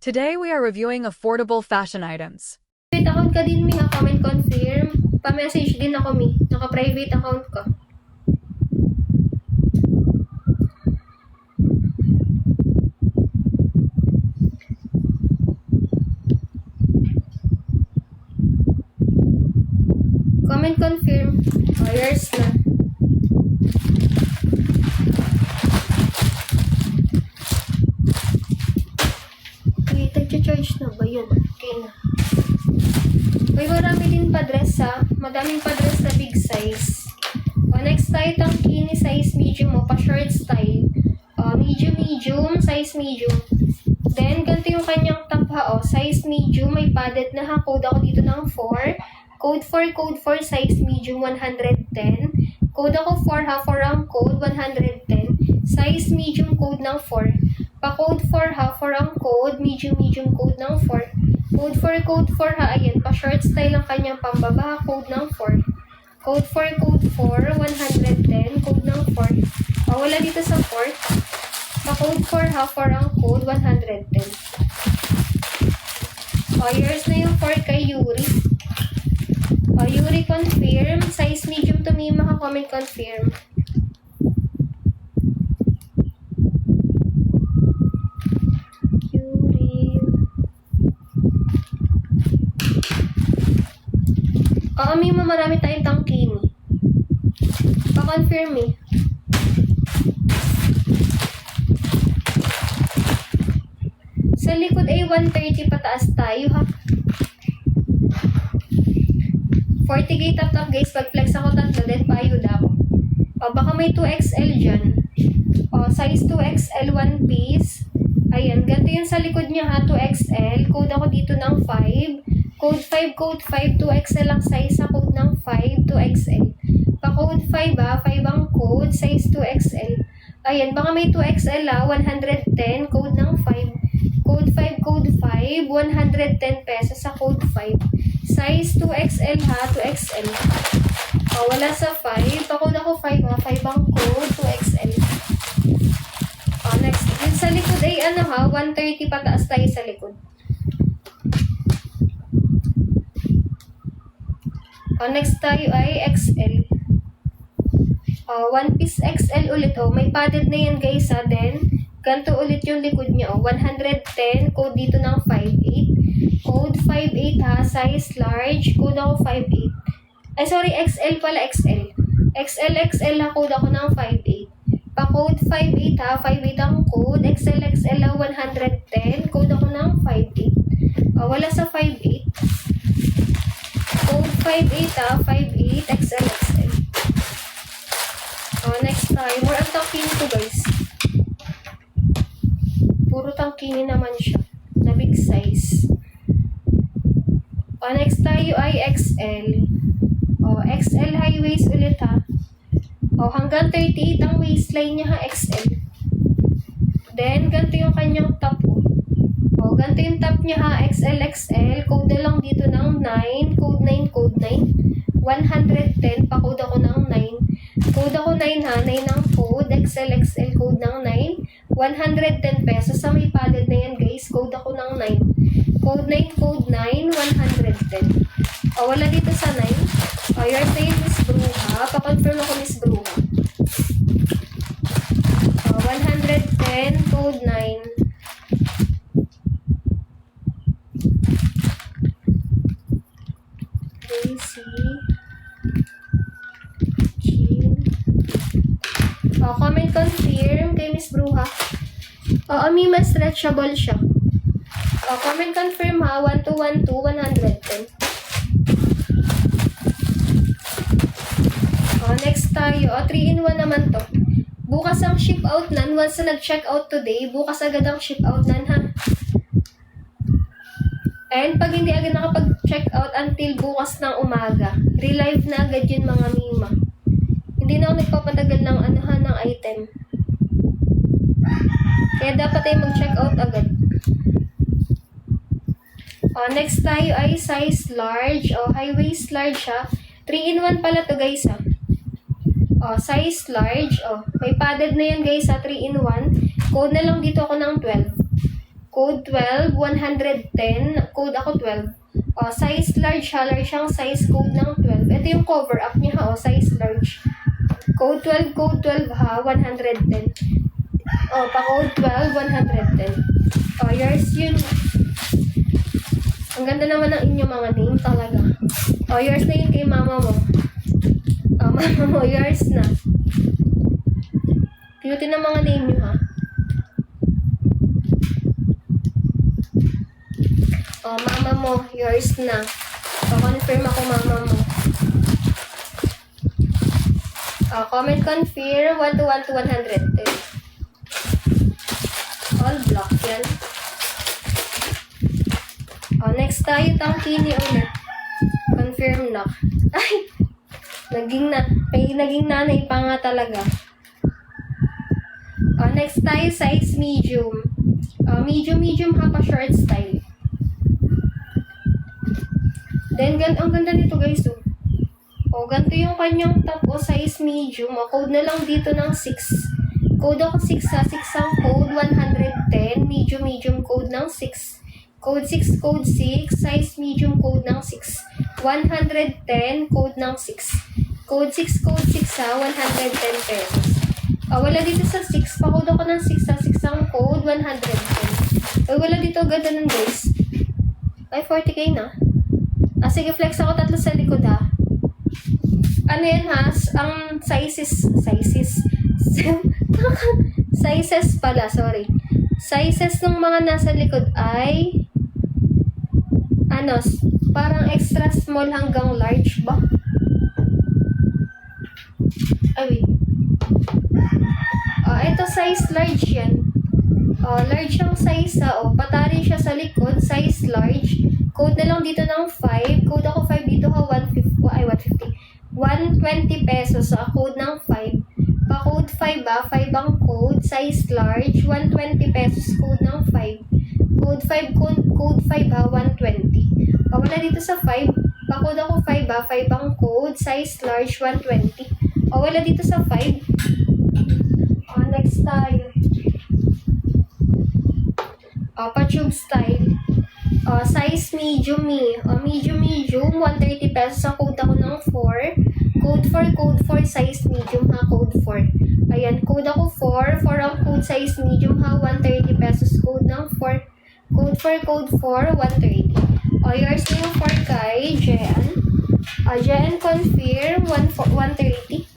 Today we are reviewing affordable fashion items. Private account ka din, Mi, ha? Comment confirm. Pa-message din ako, Mi. Naka-private account ka. Comment confirm. O, yours na. Okay, tag-charge na ba yun? Okay na. May marami din pa-dress, ha. Madaming pa-dress na big size. O, next tayo tangkini size medium mo, pa-short style. O, medium, size medium. Then, ganito yung kanyang top, ha. O, size medium, may padded na, ha. Code ako dito ng 4. Code 4, size medium, 110. Code ako 4, ha. 4 ang code, 110. Size medium, code ng 4. Pa-code 4, ha. 4 ang code, medium, code ng 4. Code 4, ha. Ayan, pa-short style ang kanyang pambaba, code ng 4. Code 4, 110, code ng 4. O, wala dito sa 4. Pa-code 4, ha. 4 ang code, 110. O, yours na yung 4 kay Yuri. O, Yuri, confirm. Size medium to me, maka-comment confirm. Yuri. Oo, may marami tayong tangkini. Pa-confirm, eh. Sa likod ay 130 pataas tayo, ha. 40 gate top guys, pag-flex ako tatlo, then payod ako. O, baka may 2XL dyan. O, size 2XL, one piece. Ayan, ganito yun sa likod niya, ha, 2XL. Code ako dito ng 5. Code 5, 2XL ang size sa code ng 5, 2XL. Pa-code 5, ha, 5 ang code, size 2XL. Ayan, baka may 2XL, ha, 110, code ng 5. Code 5, 110 pesos sa code 5. Size 2XL, ha, 2XL. O, wala sa 5. Pa-code ako 5, ha, 5 ang code, 2XL. O, next. Yung sa likod ay ano, ha, 130 pataas tayo sa likod. O, next tayo ay XL. O, one piece XL ulit, o. May padded na yan, guys, ha. Then, ganito ulit yung likod niya, o. 110, code dito ng 58. Code 58, ha, size large, code ako 58. Ay, sorry, XL pala, XL. XL, ha, code ako ng 58. Pa-code 58, ha, 58 ang code. XL, ha, 110, code ako ng 58. O, wala sa 58. Code 58, ha, 58, XL. O, next tayo. More ang tangkini to, guys. Puro tangkini naman siya, na big size. O, next tayo ay XL. O, XL high waist ulit, ha. O, hanggang 38 ang waistline niya, ha, XL. Then, ganito yung kanyang top, o. O, ganito yung top niya, ha, XL. Code na lang dito ng 9. Code 9. 110, pa-code ako ng 9. Code ako 9, ha, 9 ang code. XL, code ng 9. 110 pesos. Sa may padded na yan, guys. Code ako ng 9. Code 9, 110. O, wala dito sa 9. O, yours na yun, Miss Bruha. Pa-confirm ako, Miss Bruha. O, 110, code 9. Daisy. Jean. O, comment confirm kay Miss Bruha. O, Mima, stretchable siya. O, comment confirm, ha, 1212, 110. O, next tayo. O, 3-in-1 naman to. Bukas ang ship out nan. Once na nag-check out today, bukas agad ang ship out nan, ha. And pag hindi agad nakapag-check out until bukas ng umaga, relive na agad yun, mga Mima. Hindi na ako nagpapatagal ng ng item. Kaya dapat ay mag-check out agad. O, next tayo ay size large. O, high waist large, ha. 3-in-1 pala to, guys, ha. O, size large. O, may padded na yan, guys, ha. 3-in-1. Code na lang dito ako ng 12. Code 12, 110. Code ako 12. Size large ha. Large siyang size code ng 12. Ito yung cover up niya ha. Size large. Code 12 ha. 110. Pa-code 12, 110. Yours yun. Ang ganda naman ng inyong mga name talaga. Yours na yun kay mama mo. Mama mo, yours na. Cute na mga name nyo ha. Mama mo, yours na. Confirm ako mama mo. Comment confirm 1 to 1 to 110. All block yan. Next tayo tangkini ulit. Confirm na. Ay! Naging nanay pa nga talaga. Next tayo size medium. Medium ha pa short style. Then, ang ganda nito guys. Ganito yung kanyang top size medium. Code na lang dito ng 6. Code ako 6 ha. 6 ang code, 110. Medium code ng 6. Code 6, code 6. Size medium code ng 6. 110, code ng 6. Code 6 ha. 110 pesos. Wala dito sa 6. Pa-code ako ng 6 ha. 6 ang code, 110. Wala dito. Ganda nun guys. Ay, 40k na. Sige, flex ako 3 sa likod ha. Ano yan ha? Ang sizes pala, sorry. Sizes ng mga nasa likod ay parang extra small hanggang large ba? Ay, wait. Ito size large yan. Large ang size ha. Patari siya sa likod. Size large. Code na lang dito ng 5. Code ako 5 dito ha. 150. 120 pesos sa code ng 5. Pa-code 5 ha. 5 ang code. Size large. 120 pesos code ng 5. Code 5 ha. 120. Wala dito sa 5. Pa-code ako 5 ha. 5 ang code. Size large. 120. Wala dito sa 5. Next tayo. Pa-tube style. Size medium medium 130 pesos ang code ako ng 4. Code 4 size medium ha. Code 4. Ayan, code ako 4 ang code size medium ha. 130 pesos code ng 4. Code 4 130. Yours na yung 4 kay Jen. Jen confirm 130.